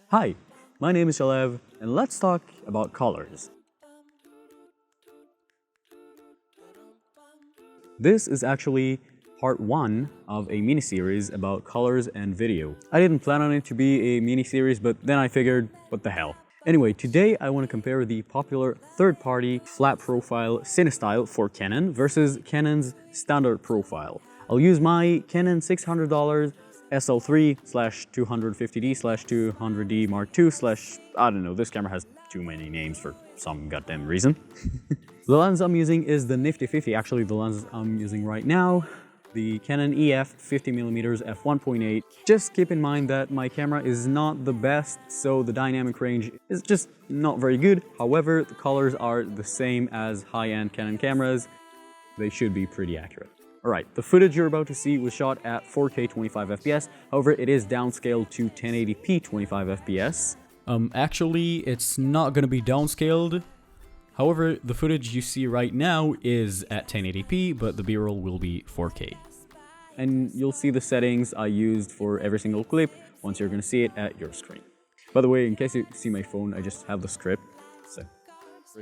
Hi, my name is Shalev, and let's talk about colors. This is actually part 1 of a mini-series about colors and video. I didn't plan on it to be a mini-series, but then I figured, what the hell. Anyway, today I want to compare the popular third-party flat profile Cinestyle for Canon versus Canon's standard profile. I'll use my Canon $600 SL3/250D/200D Mark II/ I don't know, this camera has too many names for some goddamn reason. The lens I'm using is the Nifty 50, actually the lens I'm using right now, the Canon EF 50mm f1.8. Just keep in mind that my camera is not the best, so the dynamic range is just not very good. However, the colors are the same as high-end Canon cameras. They should be pretty accurate. Alright, the footage you're about to see was shot at 4K 25fps, however it is downscaled to 1080p 25fps. Actually, it's not gonna be downscaled. However, the footage you see right now is at 1080p, but the B-roll will be 4K. And you'll see the settings I used for every single clip once you're gonna see it at your screen. By the way, in case you see my phone, I just have the script, so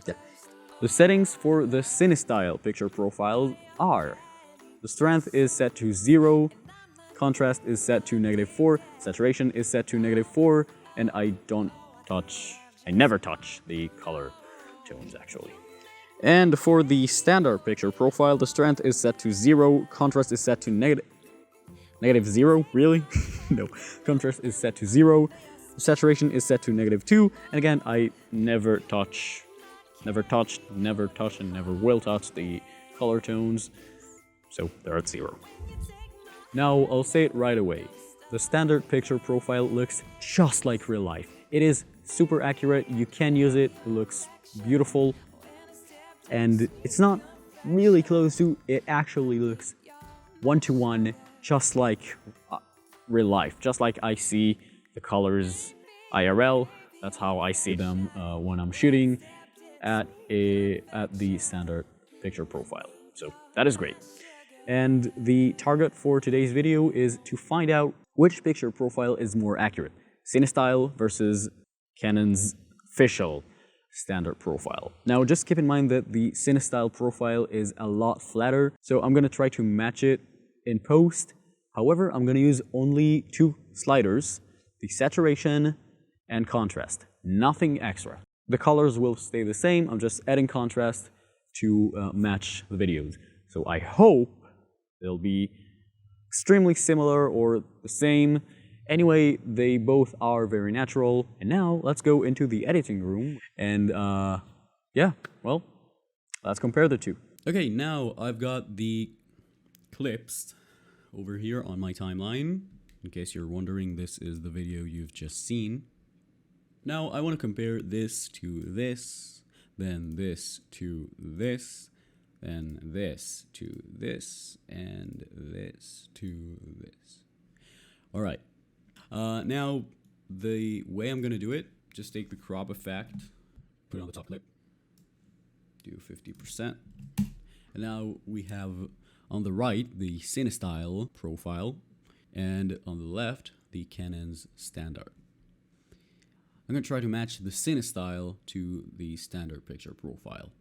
yeah. The settings for the Cinestyle picture profile are: the strength is set to 0, contrast is set to -4, saturation is set to -4, and I never touch the color tones actually. And for the standard picture profile, the strength is set to 0, contrast is set to -0, really? No, contrast is set to 0, saturation is set to -2, and again, I never touch, and never will touch the color tones. So they're at 0. Now, I'll say it right away. The standard picture profile looks just like real life. It is super accurate, you can use it, it looks beautiful, and it's not really close to, it actually looks one-to-one, just like real life, just like I see the colors IRL. That's how I see them when I'm shooting at the standard picture profile. So that is great. And the target for today's video is to find out which picture profile is more accurate, Cinestyle versus Canon's official standard profile. Now just keep in mind that the Cinestyle profile is a lot flatter, so I'm gonna try to match it in post. However, I'm gonna use only 2 sliders, the saturation and contrast, nothing extra. The colors will stay the same, I'm just adding contrast to match the videos. So I hope they'll be extremely similar or the same. Anyway, they both are very natural. And now let's go into the editing room and yeah, well, let's compare the two. Okay, now I've got the clips over here on my timeline. In case you're wondering, this is the video you've just seen. Now I want to compare this to this, then this to this, then this to this, and this to this. Alright, now the way I'm gonna do it, just take the crop effect, put it on the top clip, do 50%, and now we have on the right the Cinestyle profile, and on the left the Canon's Standard. I'm gonna try to match the Cinestyle to the standard picture profile.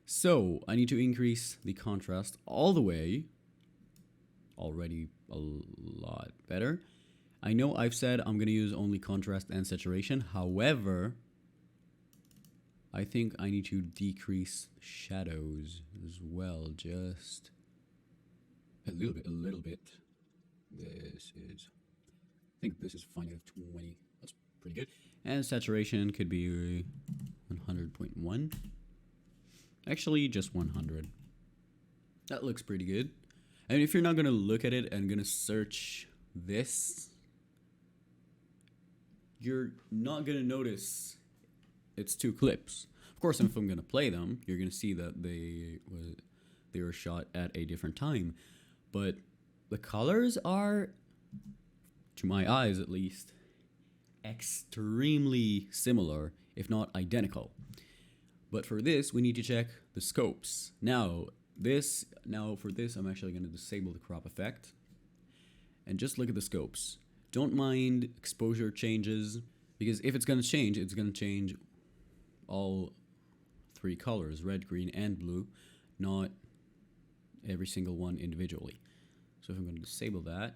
So I need to increase the contrast all the way, already a lot better. I know I've said I'm gonna use only contrast and saturation, however, I think I need to decrease shadows as well, just a little bit. I think this is fine at 20, that's pretty good. And saturation could be 100.1. Actually, just 100. That looks pretty good. And if you're not gonna look at it and gonna search this, you're not gonna notice it's 2 clips. Of course, if I'm gonna play them, you're gonna see that they were shot at a different time. But the colors are, to my eyes at least, extremely similar, if not identical. But for this, we need to check the scopes. Now for this, I'm actually going to disable the crop effect. And just look at the scopes. Don't mind exposure changes. Because if it's going to change, it's going to change all three colors, red, green, and blue, not every single one individually. So if I'm going to disable that,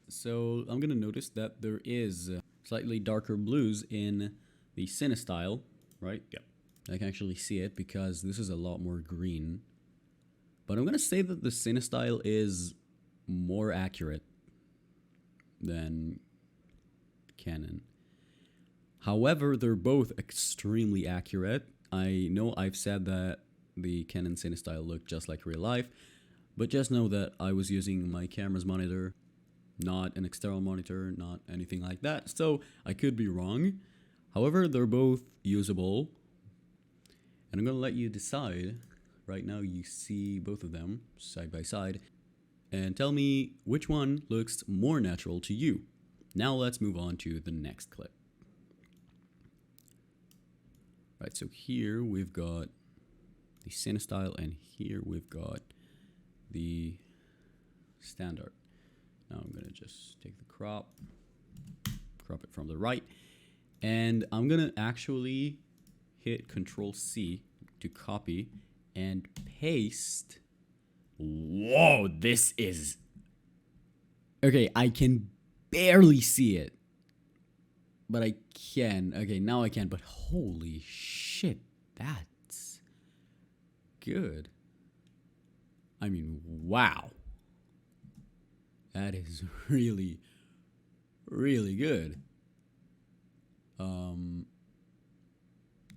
so I'm going to notice that there is slightly darker blues in the Cinestyle, right? Yeah. I can actually see it because this is a lot more green. But I'm going to say that the Cinestyle is more accurate than Canon. However, they're both extremely accurate. I know I've said that the Canon Cinestyle looked just like real life, but just know that I was using my camera's monitor, not an external monitor, not anything like that, so I could be wrong. However, they're both usable, and I'm going to let you decide. Right now you see both of them side by side, and tell me which one looks more natural to you. Now let's move on to the next clip. Right, so here we've got the Cinestyle, and here we've got the Standard. Now I'm gonna just take the crop it from the right, and I'm gonna actually hit Control-C to copy and paste. Whoa, this is... Okay, I can barely see it, but I can. Okay, now I can, but holy shit, that's good. I mean, wow. That is really, really good.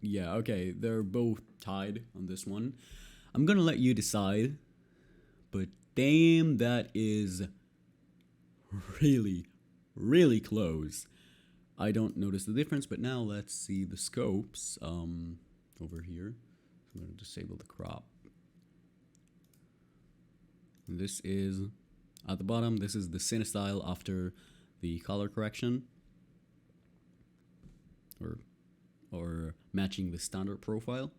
Yeah, okay, they're both tied on this one. I'm gonna let you decide, but damn, that is really, really close. I don't notice the difference, but now let's see the scopes over here. I'm gonna disable the crop. And this is at the bottom. This is the Cinestyle after the color correction, or matching the standard profile,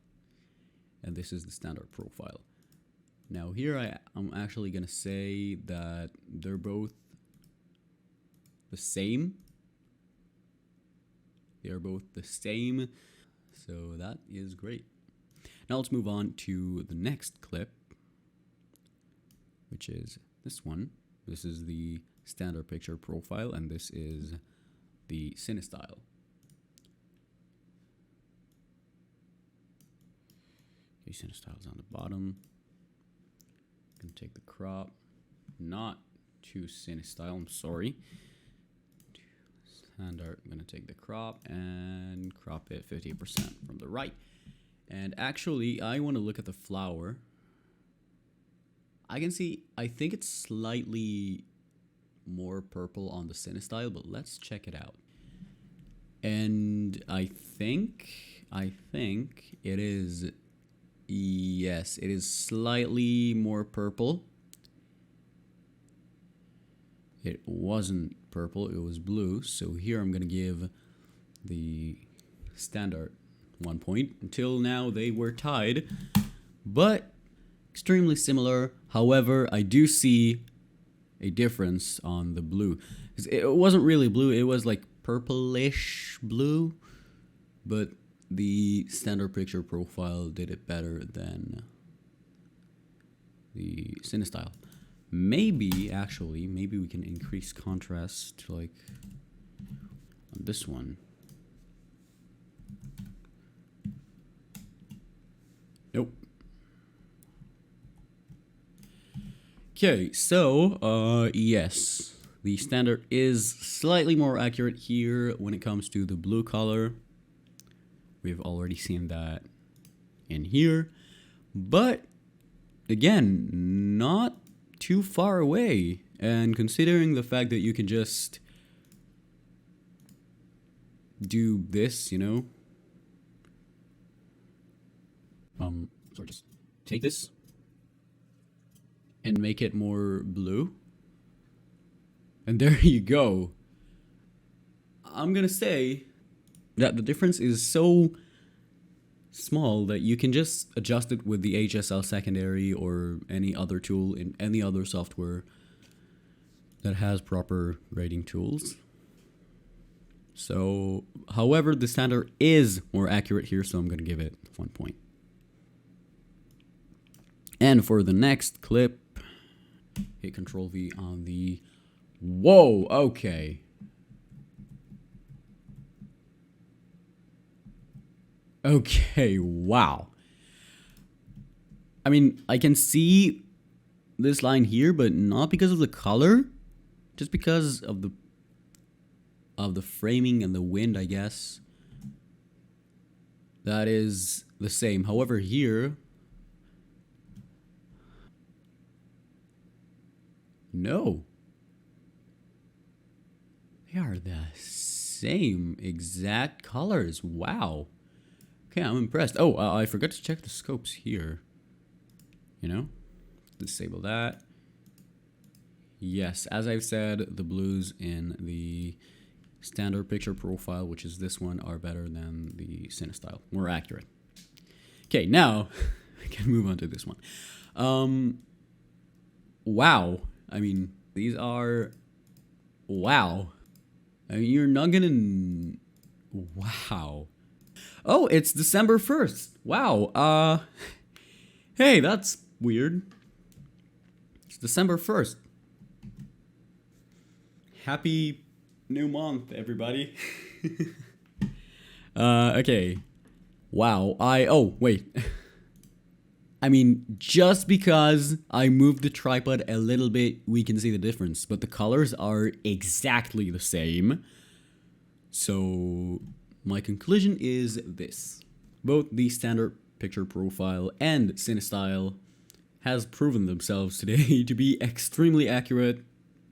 and this is the standard profile. Now here I'm actually gonna say that they're both the same. They are both the same, so that is great. Now let's move on to the next clip, which is this one. This is the standard picture profile, and this is the Cinestyle. Okay, Cinestyle's on the bottom. I'm gonna take the crop, not to Cinestyle, I'm sorry. Standard, I'm gonna take the crop and crop it 50% from the right. And actually, I want to look at the flower. I can see, I think it's slightly more purple on the Cinestyle, but let's check it out. And I think it is, yes, it is slightly more purple. It wasn't purple, it was blue. So here I'm gonna give the Standard 1 point. Until now they were tied, but extremely similar. However, I do see a difference on the blue. It wasn't really blue, it was like purplish blue, but the standard picture profile did it better than the Cinestyle. Maybe, actually, maybe we can increase contrast to like on this one. Nope. Okay, so, yes, the Standard is slightly more accurate here when it comes to the blue color. We've already seen that in here, but again, not too far away. And considering the fact that you can just do this, you know, so just take this and make it more blue, and there you go. I'm gonna say that the difference is so small that you can just adjust it with the HSL secondary or any other tool in any other software that has proper grading tools. So, however, the standard is more accurate here, so I'm going to give it 1 point. And for the next clip, hit Control V on the... Whoa, okay. Okay, wow. I mean, I can see this line here, but not because of the color, just because of the framing and the wind, I guess. That is the same. However, here, no. They are the same exact colors. Wow. Okay, I'm impressed. Oh, I forgot to check the scopes here. You know, disable that. Yes, as I've said, the blues in the standard picture profile, which is this one, are better than the Cinestyle. More accurate. Okay, now I can move on to this one. Wow. I mean, these are... Wow. I mean, you're not gonna... Wow. Oh, it's December 1st. Wow. Hey, that's weird. It's December 1st. Happy new month, everybody. Okay. Wow. Oh, wait. I mean, just because I moved the tripod a little bit, we can see the difference. But the colors are exactly the same. So, my conclusion is this. Both the standard picture profile and Cinestyle has proven themselves today to be extremely accurate,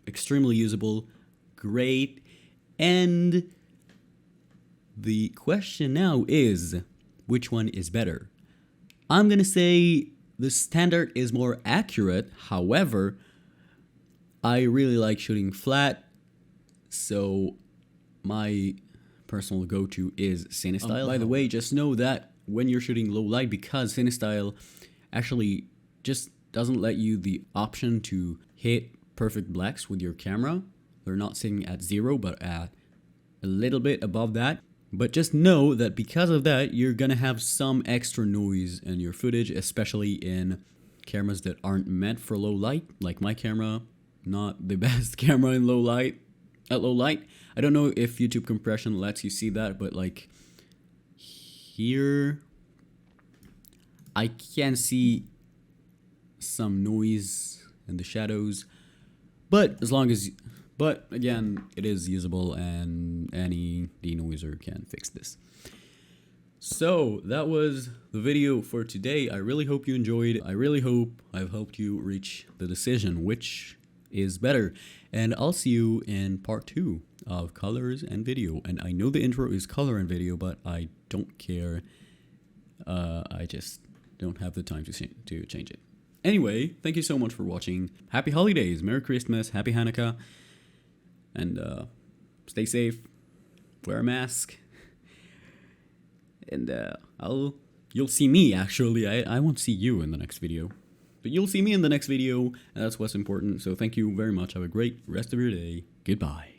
extremely usable, great, and the question now is, which one is better? I'm gonna say the standard is more accurate. However, I really like shooting flat, so my personal go-to is Cinestyle. By the way, just know that when you're shooting low light, because Cinestyle actually just doesn't let you the option to hit perfect blacks with your camera. They're not sitting at 0, but at a little bit above that. But just know that because of that, you're gonna have some extra noise in your footage, especially in cameras that aren't meant for low light, like my camera. Not the best camera in low light. At low light, I don't know if YouTube compression lets you see that, but like here, I can see some noise in the shadows, but but again, it is usable and any denoiser can fix this. So that was the video for today. I really hope you enjoyed. I really hope I've helped you reach the decision which is better. And I'll see you in part 2 of colors and video. And I know the intro is color and video, but I don't care. I just don't have the time to change it. Anyway, thank you so much for watching. Happy holidays, Merry Christmas, Happy Hanukkah. And stay safe, wear a mask, and you'll see me actually. I won't see you in the next video, but you'll see me in the next video, and that's what's important. So thank you very much. Have a great rest of your day. Goodbye.